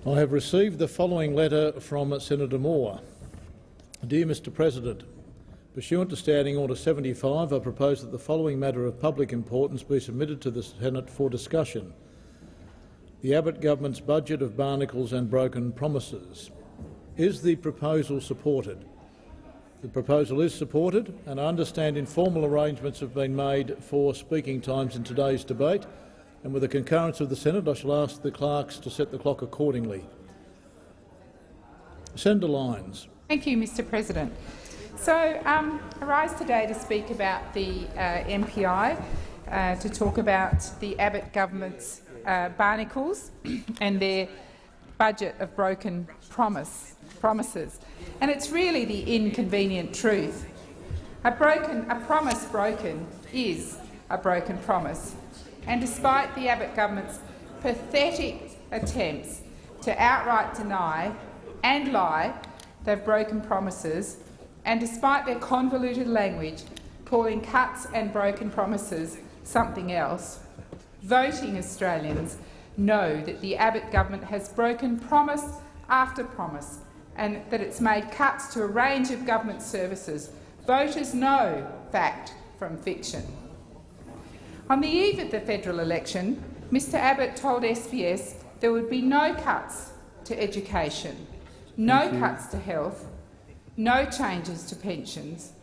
I have received the following letter from Senator Moore. Dear Mr President, pursuant to Standing Order 75, I propose that the following matter of public importance be submitted to the Senate for discussion. The Abbott government's budget of barnacles and broken promises. Is the proposal supported? The proposal is supported, and I understand informal arrangements have been made for speaking times in today's debate, and with the concurrence of the Senate I shall ask the clerks to set the clock accordingly. Senator Lyons. Thank you, Mr President. So I rise today to speak about the MPI, to talk about the Abbott government's barnacles and their budget of broken promises. And it's really the inconvenient truth. A promise broken is a broken promise. And despite the Abbott government's pathetic attempts to outright deny and lie they've broken promises, and despite their convoluted language calling cuts and broken promises something else, voting Australians know that the Abbott government has broken promise after promise and that it's made cuts to a range of government services. Voters know fact from fiction. On the eve of the federal election, Mr Abbott told SBS there would be no cuts to education, no cuts to health, no changes to pensions,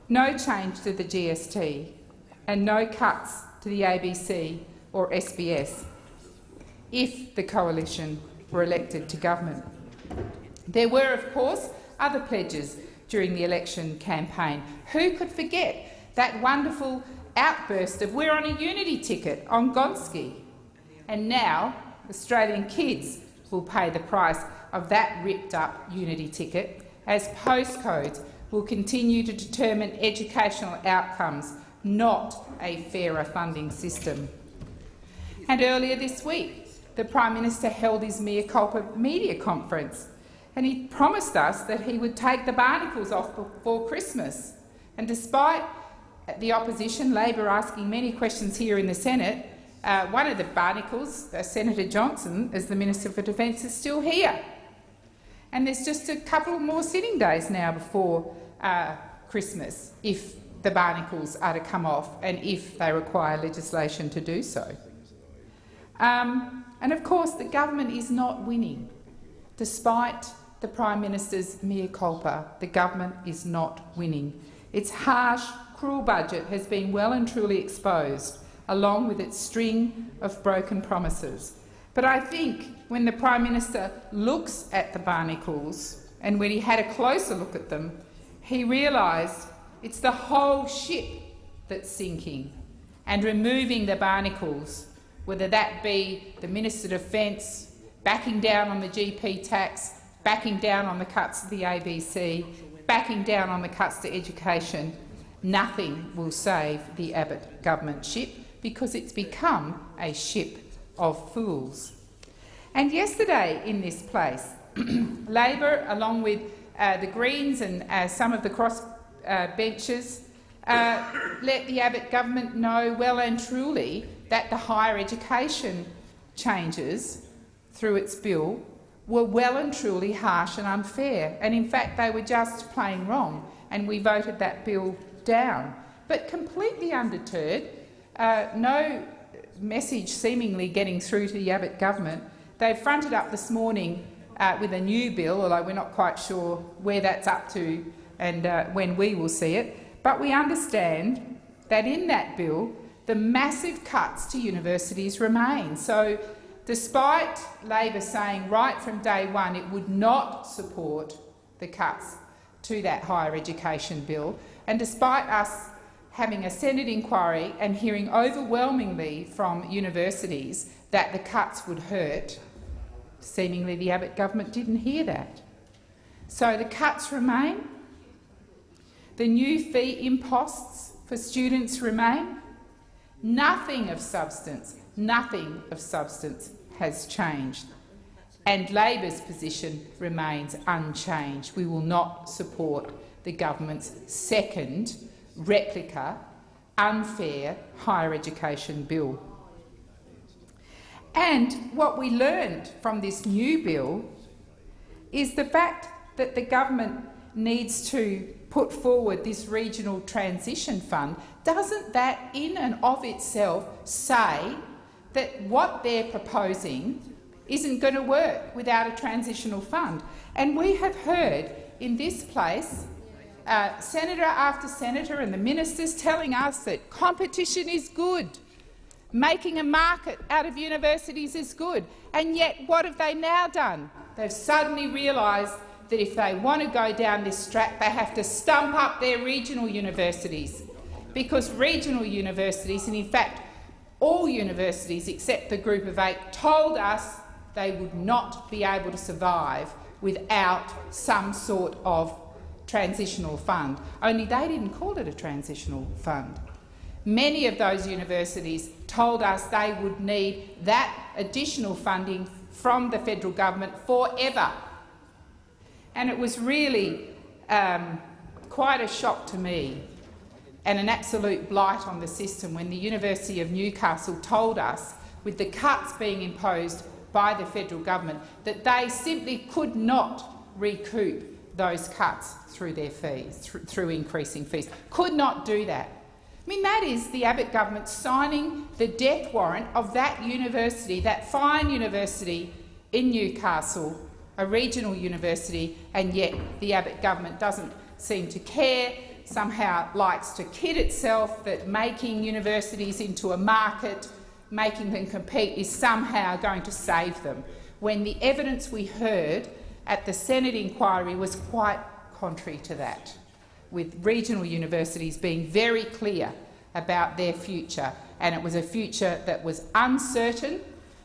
no change to the GST, and no cuts to the ABC or SBS if the coalition were elected to government. There were, of course, other pledges during the election campaign. Who could forget that wonderful outburst of "We're on a unity ticket" on Gonski? And now Australian kids will pay the price of that ripped-up unity ticket, as postcodes will continue to determine educational outcomes, not a fairer funding system. And earlier this week, the Prime Minister held his mea culpa media conference, and he promised us that he would take the barnacles off before Christmas. And despite the opposition, Labor, asking many questions here in the Senate, one of the barnacles, Senator Johnson, as the Minister for Defence, is still here. And there's just a couple more sitting days now before Christmas if the barnacles are to come off and if they require legislation to do so. And of course the government is not winning. Despite the Prime Minister's mea culpa, the government is not winning. Its harsh, cruel budget has been well and truly exposed, along with its string of broken promises. But I think when the Prime Minister looks at the barnacles, and when he had a closer look at them, he realised it's the whole ship that's sinking, and removing the barnacles, whether that be the Minister of Defence backing down on the GP tax, backing down on the cuts to the ABC, backing down on the cuts to education, nothing will save the Abbott government ship, because it's become a ship of fools. And yesterday in this place, Labor, along with the Greens and some of the cross-benchers, let the Abbott government know well and truly that the higher education changes through its bill were well and truly harsh and unfair, and in fact they were just plain wrong, and we voted that bill down. But completely undeterred, no message seemingly getting through to the Abbott government, they've fronted up this morning with a new bill, although we're not quite sure where that's up to and when we will see it. But we understand that in that bill the massive cuts to universities remain. So despite Labor saying right from day one it would not support the cuts to that higher education bill, and despite us having a Senate inquiry and hearing overwhelmingly from universities that the cuts would hurt, seemingly the Abbott government didn't hear that. So the cuts remain. The new fee imposts for students remain. Nothing of substance has changed, and Labor's position remains unchanged. We will not support the government's second replica, unfair higher education bill. And what we learned from this new bill is the fact that the government needs to put forward this regional transition fund. Doesn't that in and of itself say that what they're proposing isn't going to work without a transitional fund? And we have heard in this place senator after senator and the ministers telling us that competition is good, making a market out of universities is good, and yet what have they now done? They've suddenly realised that if they want to go down this track, they have to stump up their regional universities, because regional universities, and in fact all universities except the Group of 8, told us they would not be able to survive without some sort of transitional fund. Only they didn't call it a transitional fund. Many of those universities told us they would need that additional funding from the federal government forever. And it was really quite a shock to me and an absolute blight on the system when the University of Newcastle told us, with the cuts being imposed by the federal government, that they simply could not recoup those cuts through their fees, through increasing fees. Could not do that. I mean, that is the Abbott government signing the death warrant of that university, that fine university in Newcastle, a regional university, and yet the Abbott government doesn't seem to care, somehow likes to kid itself that making universities into a market, making them compete, is somehow going to save them, when the evidence we heard at the Senate inquiry was quite contrary to that, with regional universities being very clear about their future, and it was a future that was uncertain,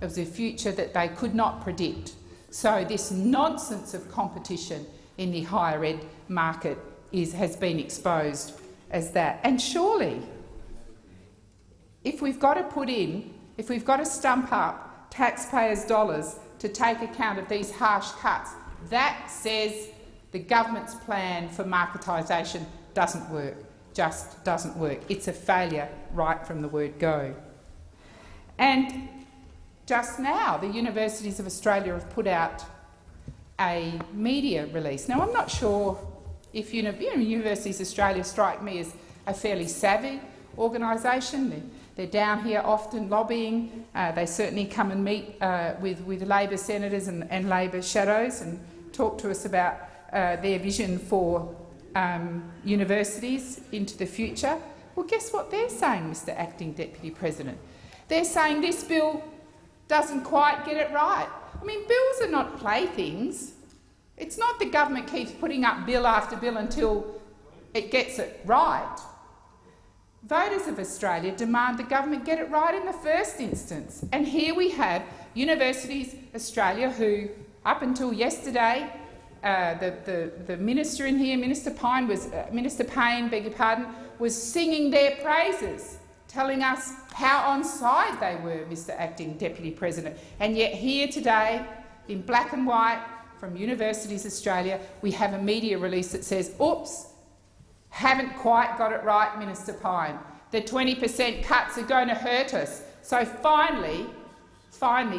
it was a future that they could not predict. So this nonsense of competition in the higher ed market has been exposed as that. And surely, if we've got to stump up taxpayers' dollars to take account of these harsh cuts, that says the government's plan for marketisation doesn't work, just doesn't work. It's a failure right from the word go. And just now, the Universities of Australia have put out a media release. Now, I'm not sure if Universities of Australia strike me as a fairly savvy organisation. They're down here often lobbying. They certainly come and meet with Labor senators and Labor shadows and talk to us about their vision for universities into the future. Well, guess what they're saying, Mr Acting Deputy President? They're saying this bill doesn't quite get it right. I mean, bills are not playthings. It's not the government keeps putting up bill after bill until it gets it right. Voters of Australia demand the government get it right in the first instance. And here we have Universities Australia who, up until yesterday, the minister in here, Minister Payne, was singing their praises, telling us how on side they were, Mr Acting Deputy President. And yet here today, in black and white, from Universities Australia, we have a media release that says, oops, haven't quite got it right, Minister Payne. The 20% cuts are going to hurt us. So finally,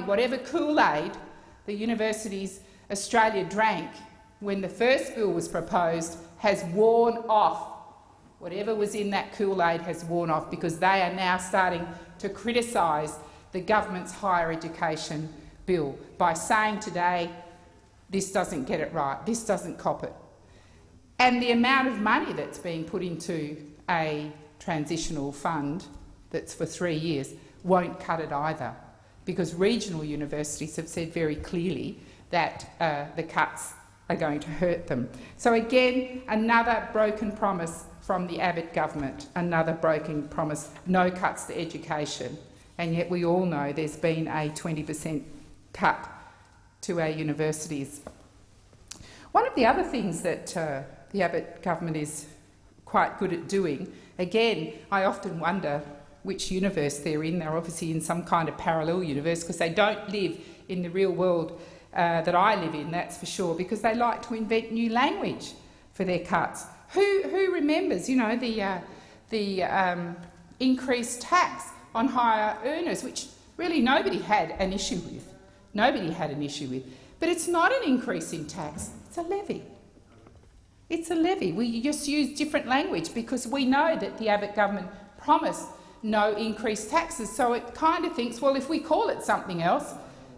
whatever Kool-Aid the Universities Australia drank when the first bill was proposed has worn off. Whatever was in that Kool-Aid has worn off, because they are now starting to criticise the government's higher education bill by saying today, this doesn't get it right, this doesn't cop it. And the amount of money that's being put into a transitional fund that's for 3 years won't cut it either, because regional universities have said very clearly that the cuts are going to hurt them. So again, another broken promise from the Abbott government, another broken promise, no cuts to education, and yet we all know there's been a 20% cut to our universities. One of the other things that the Abbott government is quite good at doing, again, I often wonder which universe they're in. They're obviously in some kind of parallel universe, because they don't live in the real world that I live in, that's for sure, because they like to invent new language for their cuts. Who remembers, you know, the increased tax on higher earners, which really nobody had an issue with. Nobody had an issue with. But it's not an increase in tax, it's a levy. It's a levy. We just use different language because we know that the Abbott government promised no increased taxes, so it kind of thinks, well, if we call it something else,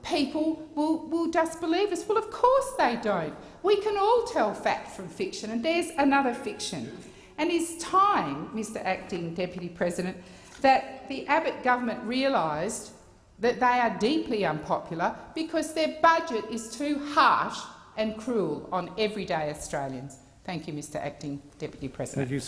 people will just believe us. Well, of course they don't. We can all tell fact from fiction, and there's another fiction. And it's time, Mr Acting Deputy President, that the Abbott government realised that they are deeply unpopular because their budget is too harsh and cruel on everyday Australians. Thank you, Mr Acting Deputy President. Thank you,